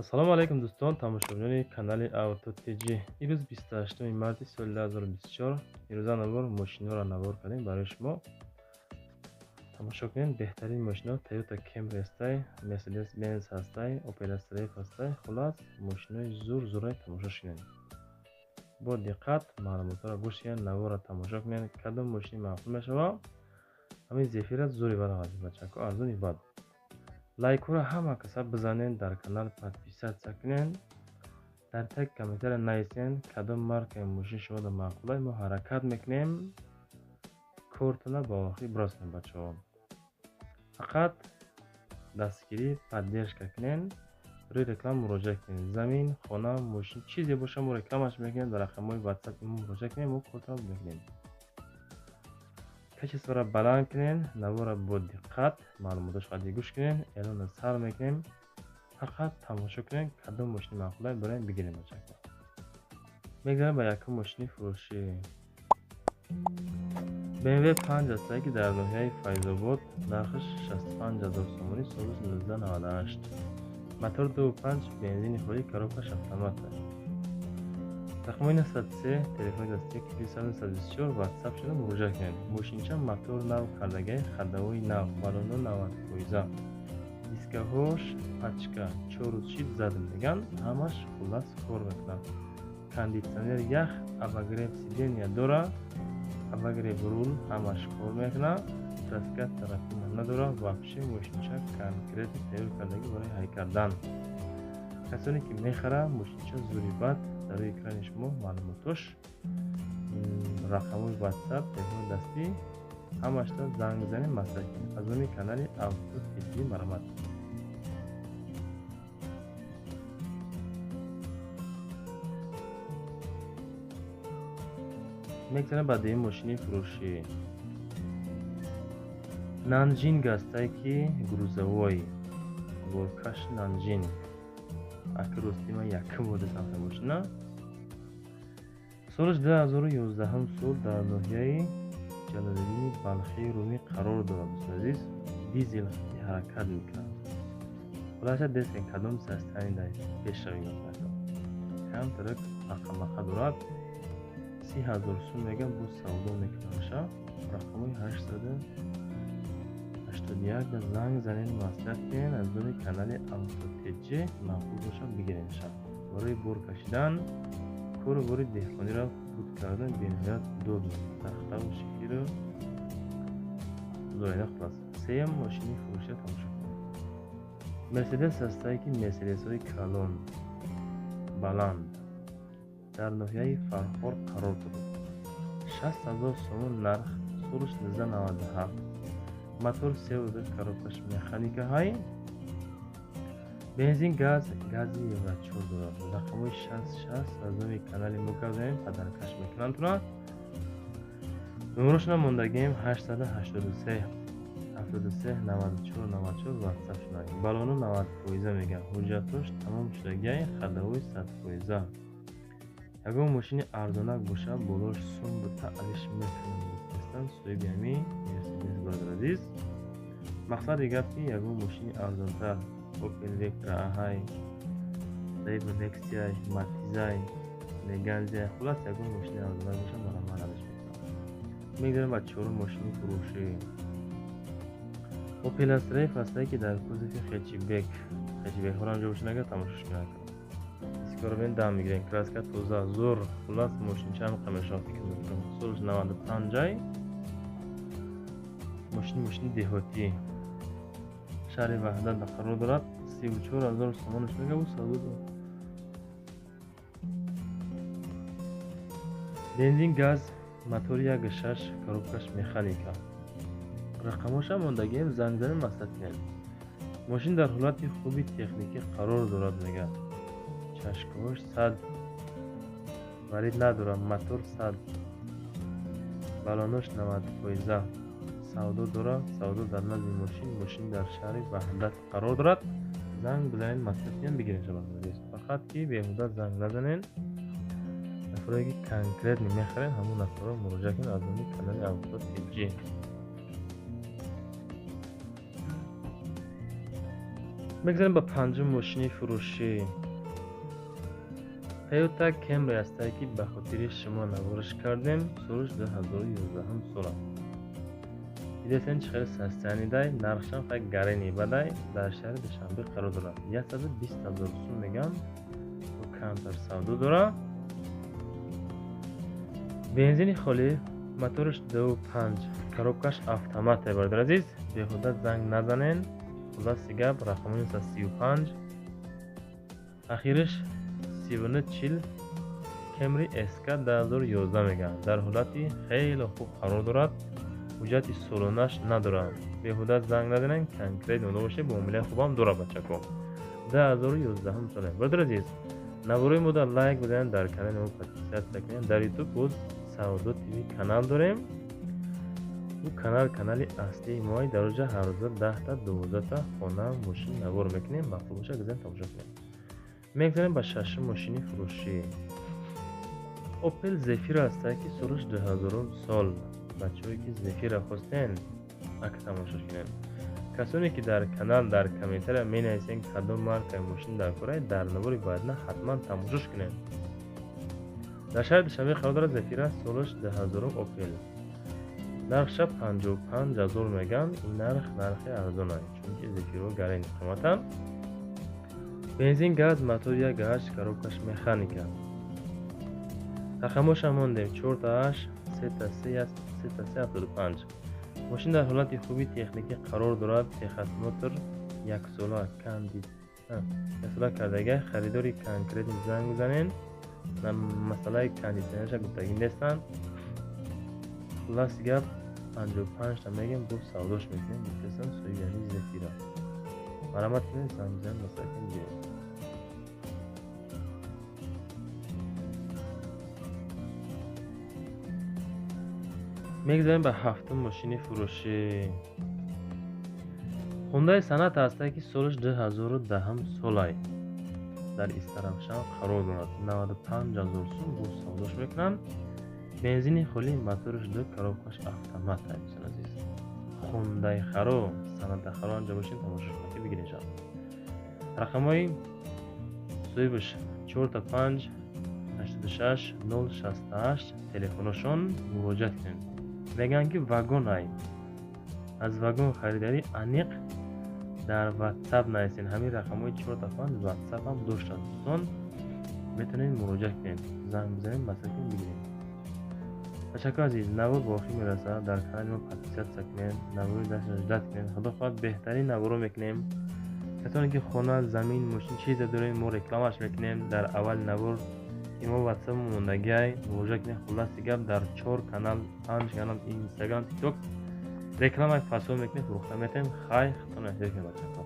ассалому алайкум дӯстон, тамошобинони канали Автотеҷи. Имрӯз 28 марти соли 2024 ирӯза навор мошинҳоро навор кардем барои шумо. Тамошо кунед, беҳтарин мошинҳо Toyota Camry ҳастай, Mercedes-Benz ҳастай, Opel Astra F ҳастай. Хулос, мошинҳои зур-зурро тамошо шунед. Бо диққат маълумотҳоро гӯш кунед, наворро тамошо кунед. Кадом мошини маъқул мешавад? Ҳамин Zephyr зури балағад, бачако арзони бад. лайкҳоро ҳама каса бизанед, дар канал подписатсия кунед, дар таги комментария нависед кадом маркаи мошин шуморо маъқул аст. Мо ҳаракат мекунем кортона ба охир бироз кунем бачаҳо. Фақат дастгирӣ поддержка кунед, рӯи реклама муроҷиат кунед. Замин, хона, мошин чизе боша мо рекламаш мекунем, дар рақамҳои WhatsApp мо муроҷиат кунем, мо кортона мекунем. Качестворо баланд кунед, навора бо диққат маълумоташ қадри гӯш кунед, эълона сар мекунем. Фақат тамошо кунед кадом мошини маъқул аст бароем бигирем бачако. мегзарем ба якум мошини фурӯшӣ. BMW 5 ҳастай ки дар ноҳияи Файзобод нархаш 65000 сомонӣ, соли 1998. мотор 2.5 бензини холӣ, коробкаш автомат аст. рақамҳои 93, телефони дастӣ 224, WhatsApp шуда муроҷиат кунед. Мошинча мотор нав кардагаи, хадавои нав, балоно 90%, дискаҳош пачка, 4 шит зад меган, ҳамаш хулас кор мекунад. Кондитсионер ях, обогрев сидения дора, обогрев рул ҳамаш кор мекунад. Краска тарафина надора, вообще мошинча конкретно тайёр кардаги барои ҳай кардан. касоне ки мехара мошинча зури бад дар рӯи экрани шумо маълумотош, рақамҳои WhatsApp, телефони дастӣ ҳамашро занг бизанед, маслиҳат кунед. аз номи канали Автотеҷи марҳамат. мегзарем ба дуюм мошини фурӯшӣ. Нанжинг ҳастай ки грузовой волкаш Нанжинг. акрости ман якум бор дидам машина. солаш 2011 сол дар ноҳияи ҷалолиддини Балхи Румӣ қарор дорад. дӯстони азиз, дизел ҳаракат мекунад. хулоса дестен кадом састани дар пешравӣ мекунад. камтарак ақамақа дорад. 30000 сум мегам бо савдо мекунаша. рақамҳои 881 да занг занед, маслиҳат кунед. аз номи канали Автотеҷи маъқул боша бигирем шаб. барои бор кашидан, кори бори деҳқониро буд кардан бениҳоят дод мекунад. тахтаву шикиро зоида. хулос, сеюм мошини фурӯширо тамошо кунед. Мерседес ҳастай ки мерседесҳои калон баланд дар ноҳияи Фархор қарор дорад. 60000 сомон нарх, солаш 1997. мотор севда, коробкаш механика ҳай. бензин, газ, гази евро 4 дорад. рақамҳои 66 аз номи канали мо газем падаркаш мекунанд туна. номерошона мондагием 883 73 94 94 WhatsApp шуда. балоно 90% мегам. ҳуҷҷатош тамом шудагиай, хадавои 100%. ягон мошини арзонак боша, болош сум бута алиш метавонам бифрестам. соҳиби ҳамин Mercedes бародар азиз. мақсади гап ки ягон мошини арзонтар Opel Vectra аҳай, Daewoo Nexia, Matiz, Megane, хулос ягон мошини арзонак боша, мана ман алиш мекунам. мегзарем ба чорум мошини фурӯшӣ. Opel Astra F ҳастай ки дар кузови хечбекҳоро анҷо боша нагар тамошош кунед. дискаробен дам мегирем, краска тоза зур. хулос мошинча ҳам қамешон фикр мекунам. солаш 95 мошини деҳотӣ, шаҳри Ваҳдат қарор дорад. 34000 сомонаш мегаву савдо дорад. бензин, газ, мотори 1.6, коробкаш механика. рақамоша мондагием, занг занед, маслиҳат кунед. мошин дар ҳолати хуби техникӣ қарор дорад мегӯяд. чашкаҳош 100 варид надорад. мотор 100, балонош 90%, савдо дорад. савдо дар назди мошин дар шаҳри Ваҳдат қарор дорад. занг бизанед, маслиҳат кунед, бигирем шабад. фақат ки беҳуда занг назанед. нафаре ки конкретно мехаред, ҳамон нафарро муроҷиат кунед аз номи канали Автотеҷи. мегзарем ба панҷум мошини фурӯшӣ. Toyota Camry ҳастае ки ба хотири шумо навориш кардем. Сурӯш 2011 сол аст. Видеотен чӣ хеле састянидай, нархшам хай гарини бадай дар шаҳри Душанбе қарор дорад. 120,000 сум меган. Бо камтар савдо дора. Бензини холӣ, моториш 2.5, коробкаш автомат е бародар азиз. Беҳуда занг назанен. Хулоси гап рақамони 35. Ахириш 3940 Camry SK 2011 меган. Дар ҳолати хеле хуб қарор дорад. ҳуҷҷати солонаш надорад. Беҳуда занг назанен, конкрет мода бошед, муомилаи хубам дорад бачако. 2011 сол. Бародар азиз, наворои мода лайк биден, дар канали мо подписатсия кунед. Дар YouTube боз Савдо ТВ канал дорем. Бу канали аслии мо дар оҷа ҳар рӯза 10 та 12 та хона мошин навор мекунем. мақбул боша гузен тамошо кунем. мегзарем ба шашум мошини фурӯшӣ. Opel Zafira ҳастае ки солаш 2000 сол. бачаҳое ки Zafira хостен, ак тамошо кунем. касоне ки дар канал дар комментария менависен кадом маркаи мошин дар кораед, дар навори баъдна ҳатман тамошош кунем. дар шаҳри Душанбе қарор дорад. Zafira солаш 2000 Opel. нархша 55,000 меган. ин нархи арзон аст, чунки Zafira гарин қиматанд. бензин, газ, мотор 1.8, коробкаш механика. рақамоша мондем 4.8, 3.375. мошин дар ҳолати хуби техникӣ қарор дорад. техосмотр 1 сола кардага. харидори конкретни занг бизанен. масъалаи кондитсионерша гуфтагӣ нестанд. хулоси гап 55 та мегем, бо савдош мекунем. мефрестам соҳибияни Zafira. марамат кунед, занг бизанед, масъалаи гиред. мегзарем ба ҳафтум мошини фурӯшӣ. Hyundai Sonata ҳастае ки солаш 2010 сол аст. дар Истарафшан қарор дорад. 95,000 сум бо савдош мекунанд. бензини холӣ, моториш 2, коробкаш автомат аст. дӯстон азиз, Hyundai харо, Sonata харо анҷа бошед, тамошо кунед, бигиред шав. рақамои соҳибаш 45 86 068 телефоношон муроҷиат кунед. мегӯянд ки вагон ай. аз вагон харидарӣ аниқ дар WhatsApp нависен. ҳамин рақамои 45 WhatsApp ҳам доштанд. дӯстон метавонед муроҷиат кунед, занг бизанед, масъалаи бигиред. ташаккур азиз, навор ба охир мерасад. дар канали мо подписатсия кунед, навори дасташ кунед. худо хоҳад беҳтарин наворо мекунем. касоне ки хона, замин, мошин чизе дорем, мо рекламаш мекунем. дар аввали навор ки мо WhatsApp мондагиай муроҷиат кунед. хулоси гап дар 4 канал, 5 канал, Instagram, TikTok рекламаи фасод мекунем, фурӯхта метавонем. хай хитон эҳтиёт кунед бачаҳо.